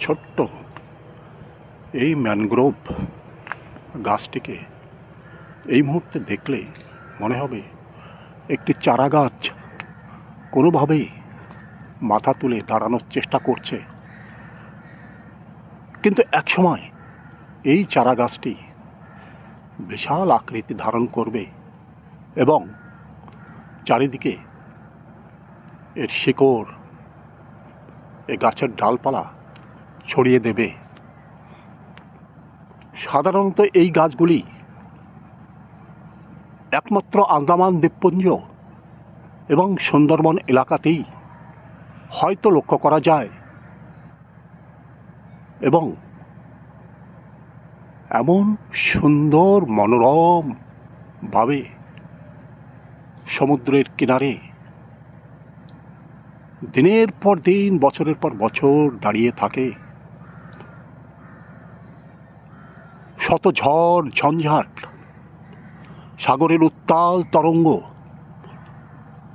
ছোট্ট এই ম্যানগ্রোভ গাছটিকে এই মুহূর্তে দেখলে মনে হবে একটি চারা গাছ কোনোভাবেই মাথা তুলে দাঁড়ানোর চেষ্টা করছে, কিন্তু একসময় এই চারা গাছটি বিশাল আকৃতি ধারণ করবে এবং চারিদিকে এর শিকড় এ গাছের ডালপালা ছড়িয়ে দেবে। সাধারণত এই গাছগুলি একমাত্র আন্দামান দ্বীপপুঞ্জ এবং সুন্দরবন এলাকাতেই হয়তো লক্ষ্য করা যায়, এবং এমন সুন্দর মনোরম ভাবে সমুদ্রের কিনারে দিনের পর দিন বছরের পর বছর দাঁড়িয়ে থাকে। শত ঝড় ঝঞ্ঝাট, সাগরের উত্তাল তরঙ্গ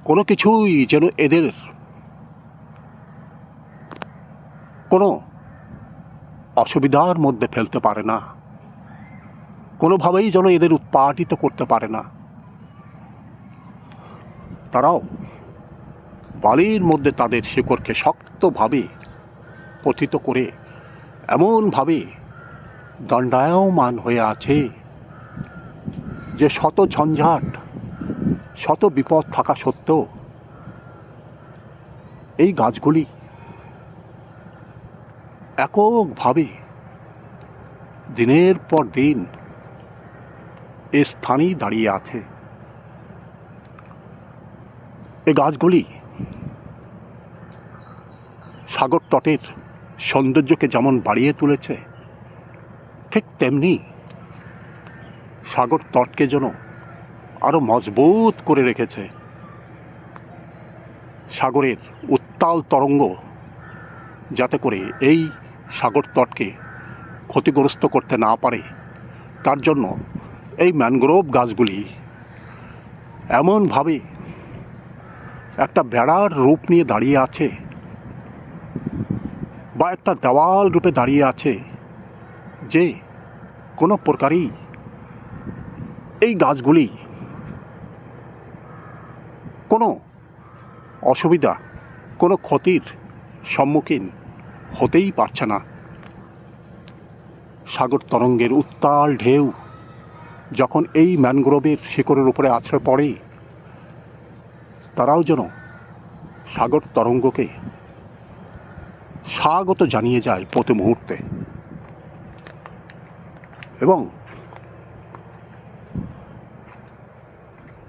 কোনো কিছুই যেন এদের কোনো অসুবিধার মধ্যে ফেলতে পারে না, কোনোভাবেই যেন এদের উৎপাটিত করতে পারে না। তারাও বালির মধ্যে তাদের শিকড়কে শক্তভাবে পতিত করে এমনভাবে দণ্ডায়মান হয়ে আছে যে শত ঝঞ্ঝাট, শত বিপদ থাকা সত্ত্বেও এই গাছগুলি এককভাবে দিনের পর দিন এ স্থানেই দাঁড়িয়ে আছে। এই গাছগুলি সাগর তটের সৌন্দর্যকে যেমন বাড়িয়ে তুলেছে, ঠিক তেমনি সাগর তটকে যেন আরো মজবুত করে রেখেছে। সাগরের উত্তাল তরঙ্গ যাতে করে এই সাগর তটকে ক্ষতিগ্রস্ত করতে না পারে, তার জন্য এই ম্যানগ্রোভ গাছগুলি এমনভাবে একটা বেড়ার রূপ নিয়ে দাঁড়িয়ে আছে বা একটা দেওয়াল রূপে দাঁড়িয়ে আছে, যে কোনো প্রকারই এই গাছগুলি কোনো অসুবিধা, কোনো ক্ষতির সম্মুখীন হতেই পারছে না। সাগর তরঙ্গের উত্তাল ঢেউ যখন এই ম্যানগ্রোভের শিকড়ের উপরে আছড়ে পড়ে, তারাও যেন সাগর তরঙ্গকে স্বাগত জানিয়ে যায় প্রতি মুহূর্তে। এবং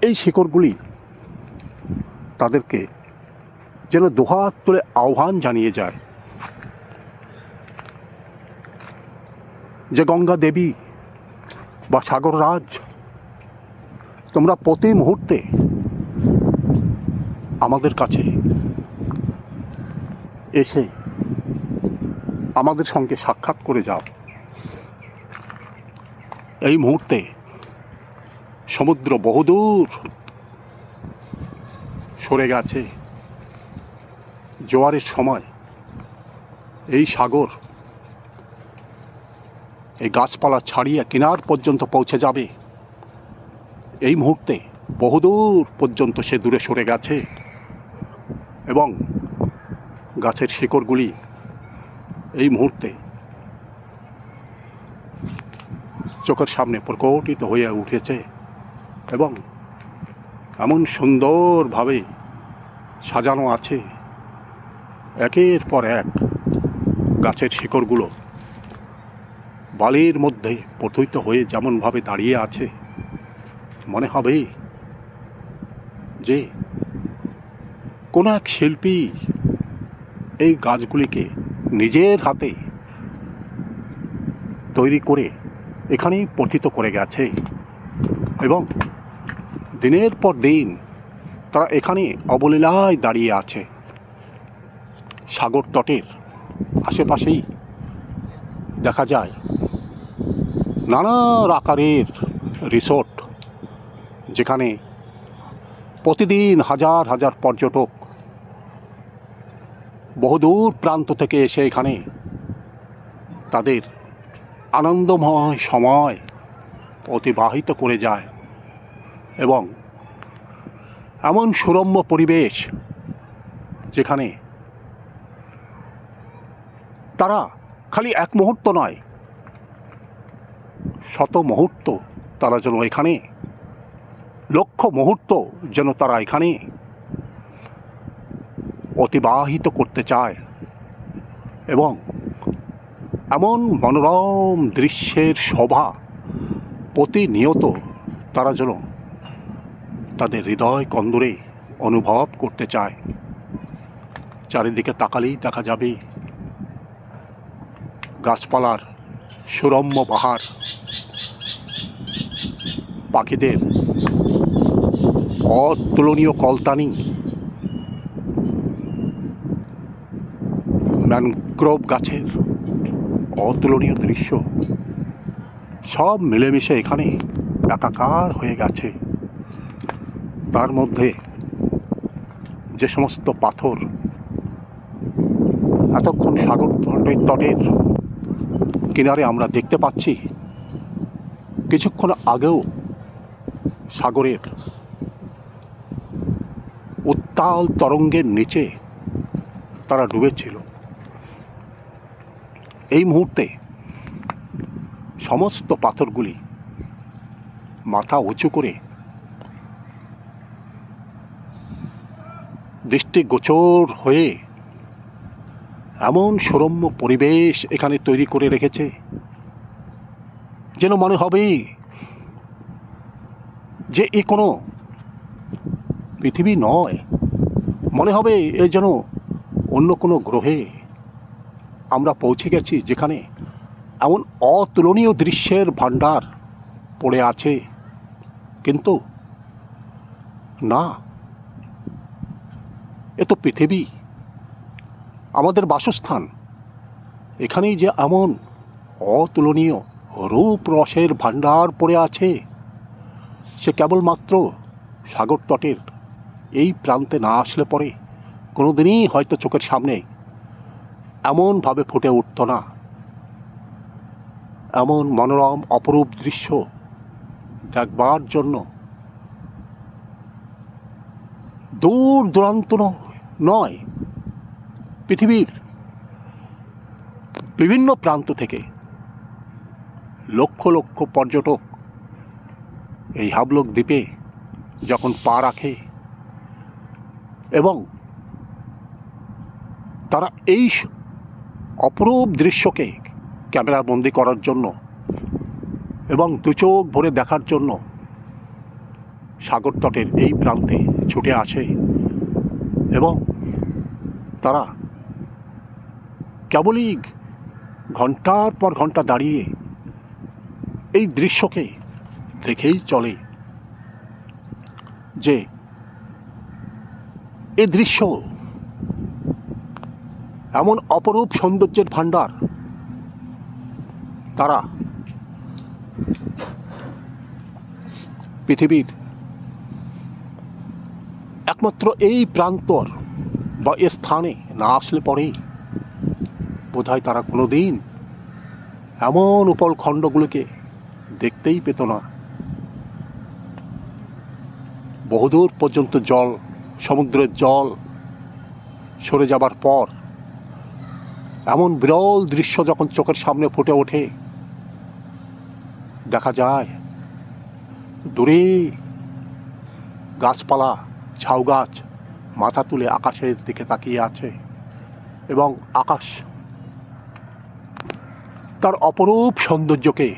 এই শিকড়গুলি তাদেরকে যেন দুহাত তুলে আহ্বান জানিয়ে যায় যে গঙ্গা দেবী বা সাগর রাজ, তোমরা প্রতি মুহূর্তে আমাদের কাছে এসে আমাদের সঙ্গে সাক্ষাৎ করে যাও। এই মুহূর্তে সমুদ্র বহুদূর সরে গেছে। জোয়ারের সময় এই সাগর এই গাছপালা ছাড়িয়ে কিনার পর্যন্ত পৌঁছে যাবে। এই মুহূর্তে বহুদূর পর্যন্ত সে দূরে সরে গেছে এবং গাছের শিকড়গুলি এই মুহূর্তে চোখের সামনে প্রকটিত হয়ে উঠেছে এবং এমন সুন্দরভাবে সাজানো আছে। একের পর এক গাছের শিকড়গুলো বালির মধ্যে পতিত হয়ে যেমনভাবে দাঁড়িয়ে আছে, মনে হবে যে কোনো এক শিল্পী এই গাছগুলিকে নিজের হাতে তৈরি করে এখানেই পতিত করে গেছে এবং দিনের পর দিন তারা এখানে অবলীলায় দাঁড়িয়ে আছে। সাগর তটের আশেপাশেই দেখা যায় নানা আকারের রিসোর্ট, যেখানে প্রতিদিন হাজার হাজার পর্যটক বহুদূর প্রান্ত থেকে এসে এখানে তাদের আনন্দময় সময় অতিবাহিত করে যায় এবং এমন সুরম্য পরিবেশ যেখানে তারা খালি এক মুহূর্ত নয়, শত মুহূর্ত তারা যেন এখানে, লক্ষ মুহূর্ত যেন তারা এখানে অতিবাহিত করতে চায় এবং এমন মনোরম দৃশ্যের শোভা প্রতিনিয়ত তারা যেন তাদের হৃদয় কন্দরে অনুভব করতে চায়। চারিদিকে তাকালেই দেখা যাবে গাছপালার সুরম্য বাহার, পাখিদের অতুলনীয় কলতানি, ম্যানগ্রোভ গাছের অতুলনীয় দৃশ্য, সব মিলেমিশে এখানে একাকার হয়ে গেছে। তার মধ্যে যে সমস্ত পাথর এতক্ষণ সাগর তটের কিনারে আমরা দেখতে পাচ্ছি, কিছুক্ষণ আগেও সাগরের উত্তাল তরঙ্গের নিচে তারা ডুবেছিল। এই মুহূর্তে সমস্ত পাথরগুলি মাথা উঁচু করে দৃষ্টিগোচর হয়ে এমন সুরম্য পরিবেশ এখানে তৈরি করে রেখেছে যেন মনে হবে যে এ কোনো পৃথিবী নয়, মনে হবে এ যেন অন্য কোনো গ্রহে আমরা পৌঁছে গেছি, যেখানে এমন অতুলনীয় দৃশ্যের ভাণ্ডার পড়ে আছে। কিন্তু না, এ তো পৃথিবী, আমাদের বাসস্থান। এখানেই যে এমন অতুলনীয় রূপ রসের ভাণ্ডার পড়ে আছে, সে কেবলমাত্র সাগর তটের এই প্রান্তে না আসলে পরে কোনোদিনই হয়তো চোখের সামনে এমনভাবে ফুটে উঠত না। এমন মনোরম অপরূপ দৃশ্য দেখবার জন্য দূর দূরান্ত নয়, পৃথিবীর বিভিন্ন প্রান্ত থেকে লক্ষ লক্ষ পর্যটক এই হাবলক দ্বীপে যখন পা রাখে এবং তারা এই অপরূপ দৃশ্যকে ক্যামেরা বন্দি করার জন্য এবং দু চোখ ভরে দেখার জন্য সাগর তটের এই প্রান্তে ছুটে আসে এবং তারা কেবলই ঘন্টার পর ঘন্টা দাঁড়িয়ে এই দৃশ্যকে দেখেই চলে যে এই দৃশ্য এমন অপরূপ সৌন্দর্যের ভাণ্ডার। তারা পৃথিবীর একমাত্র এই প্রান্তর বা এ স্থানে না আসলে পরেই বোধহয় তারা কোনোদিন এমন উপলখণ্ডগুলোকে দেখতেই পেত না। বহুদূর পর্যন্ত জল, সমুদ্রের জল সরে যাবার পর এমন বিরল দৃশ্য যখন চোখের সামনে ফুটে ওঠে, দেখা যায় দূরে গাছপালা, ঝাউ গাছ মাথা তুলে আকাশের দিকে তাকিয়ে আছে এবং আকাশ তার অপরূপ সৌন্দর্যকে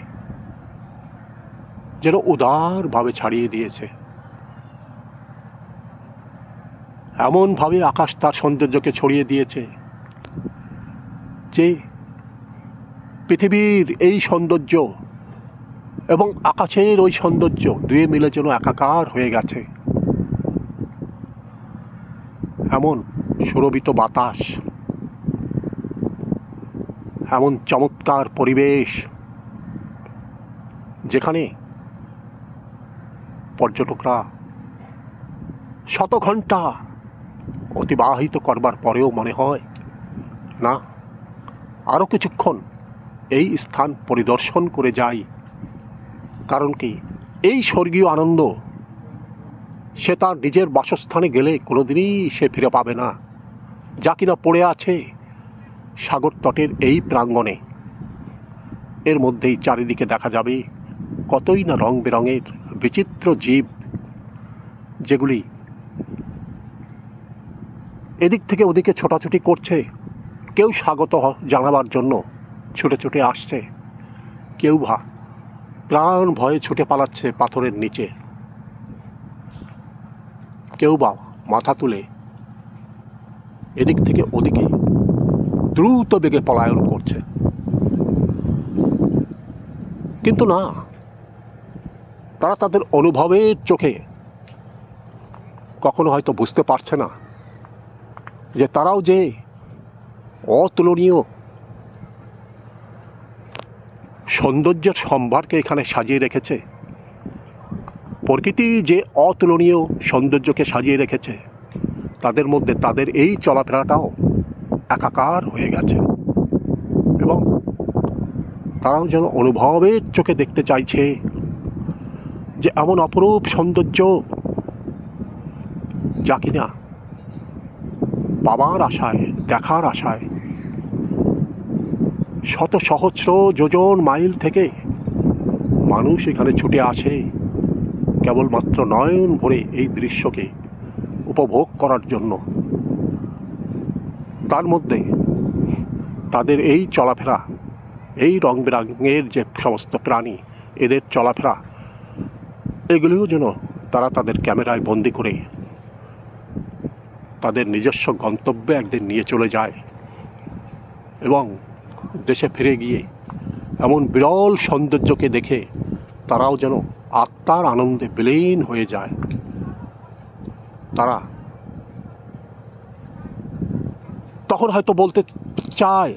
যেন উদারভাবে ছাড়িয়ে দিয়েছে। এমনভাবে আকাশ তার সৌন্দর্যকে ছড়িয়ে দিয়েছে যে পৃথিবীর এই সৌন্দর্য এবং আকাশের ওই সৌন্দর্য দুয়ে মিলে যেন একাকার হয়ে গেছে। এমন সুরভিত বাতাস, এমন চমৎকার পরিবেশ যেখানে পর্যটকরা শত ঘন্টা অতিবাহিত করবার পরেও মনে হয় না, আরও কিছুক্ষণ এই স্থান পরিদর্শন করে যায়। কারণ কি, এই স্বর্গীয় আনন্দ সে তার নিজের বাসস্থানে গেলে কোনোদিনই সে ফিরে পাবে না, যা কিনা পড়ে আছে সাগর তটের এই প্রাঙ্গণে। এর মধ্যেই চারিদিকে দেখা যাবে কতই না রং বেরঙের বিচিত্র জীব, যেগুলি এদিক থেকে ওদিকে ছোটাছুটি করছে। কেউ স্বাগত জানাবার জন্য ছুটে ছুটে আসছে, কেউ বা প্রাণ ভয়ে ছুটে পালাচ্ছে পাথরের নিচে, কেউ বা মাথা তুলে এদিক থেকে ওদিকে দ্রুত বেগে পলায়ন করছে। কিন্তু না, তারা তাদের অনুভবের চোখে কখনো হয়তো বুঝতে পারছে না যে তারাও যে অতুলনীয় সৌন্দর্যের সম্ভারকে এখানে সাজিয়ে রেখেছে, প্রকৃতি যে অতুলনীয় সৌন্দর্যকে সাজিয়ে রেখেছে, তাদের মধ্যে তাদের এই চলাফেরাটাও একাকার হয়ে গেছে। এবং তারাও যেন অনুভবের চোখে দেখতে চাইছে যে এমন অপরূপ সৌন্দর্য, যা কিনা পাবার আশায়, দেখার আশায় শত সহস্র যোজন মাইল থেকে মানুষ এখানে ছুটে আসে কেবলমাত্র নয়ন ভরে এই দৃশ্যকে উপভোগ করার জন্য। তার মধ্যে তাদের এই চলাফেরা, এই রং বেরঙের যে সমস্ত প্রাণী, এদের চলাফেরা, এগুলিও যেন তারা তাদের ক্যামেরায় বন্দি করে তাদের নিজস্ব গন্তব্যে একদিন নিয়ে চলে যায় এবং দেশে ফিরে গিয়ে এমন বিরল সৌন্দর্যকে দেখে তারাও যেন আত্মার আনন্দে বিলীন হয়ে যায়। তারা তখন হয়তো বলতে চায়,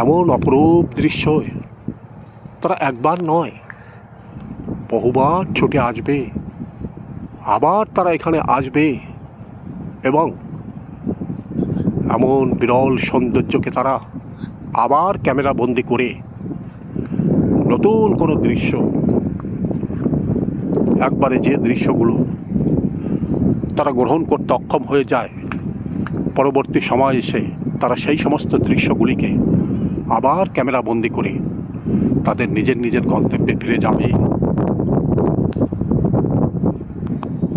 এমন অপরূপ দৃশ্য তারা একবার নয় বহুবার ছুটে আসবে, আবার তারা এখানে আসবে এবং এমন বিরল সৌন্দর্যকে তারা আবার ক্যামেরা বন্দি করে নতুন কোনো দৃশ্য, একবারে যে দৃশ্যগুলো তারা গ্রহণ করতে অক্ষম হয়ে যায়, পরবর্তী সময় এসে তারা সেই সমস্ত দৃশ্যগুলিকে আবার ক্যামেরা বন্দি করে তাদের নিজের নিজের গন্তব্যে ফিরে যাবে।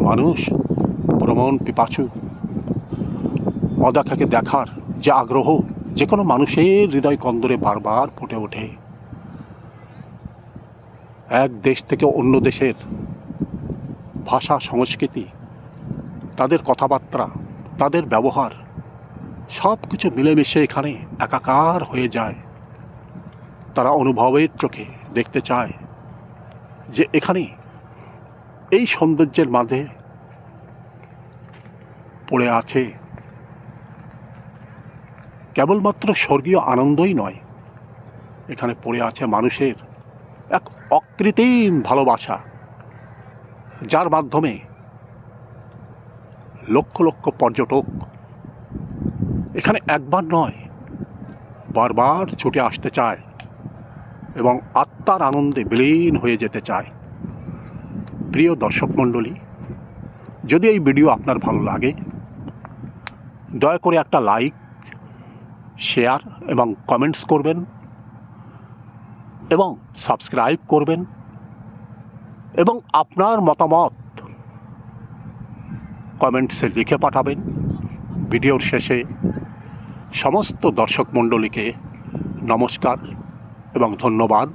মানুষ ভ্রমণ পিপাসু, অদেখাকে দেখার যে আগ্রহ যে কোনো মানুষের হৃদয় কন্দরে বারবার ফুটে ওঠে। এক দেশ থেকে অন্য দেশের ভাষা, সংস্কৃতি, তাদের কথাবার্তা, তাদের ব্যবহার সব কিছু মিলেমিশে এখানে একাকার হয়ে যায়। তারা অনুভবের চোখে দেখতে চায় যে এখানে এই সৌন্দর্যের মাঝে পড়ে আছে কেবলমাত্র স্বর্গীয় আনন্দই নয়, এখানে পড়ে আছে মানুষের এক অকৃত্রিম ভালোবাসা, যার মাধ্যমে লক্ষ লক্ষ পর্যটক এখানে একবার নয় বারবার ছুটে আসতে চায় এবং আত্মার আনন্দে বিলীন হয়ে যেতে চায়। প্রিয় দর্শক মণ্ডলী, যদি এই ভিডিও আপনার ভালো লাগে, দয়া করে একটা লাইক, শেয়ার এবং কমেন্টস করবেন এবং সাবস্ক্রাইব করবেন এবং আপনার মতামত কমেন্টসে লিখে পাঠাবেন। ভিডিওর শেষে সমস্ত দর্শক মণ্ডলীকে নমস্কার এবং ধন্যবাদ।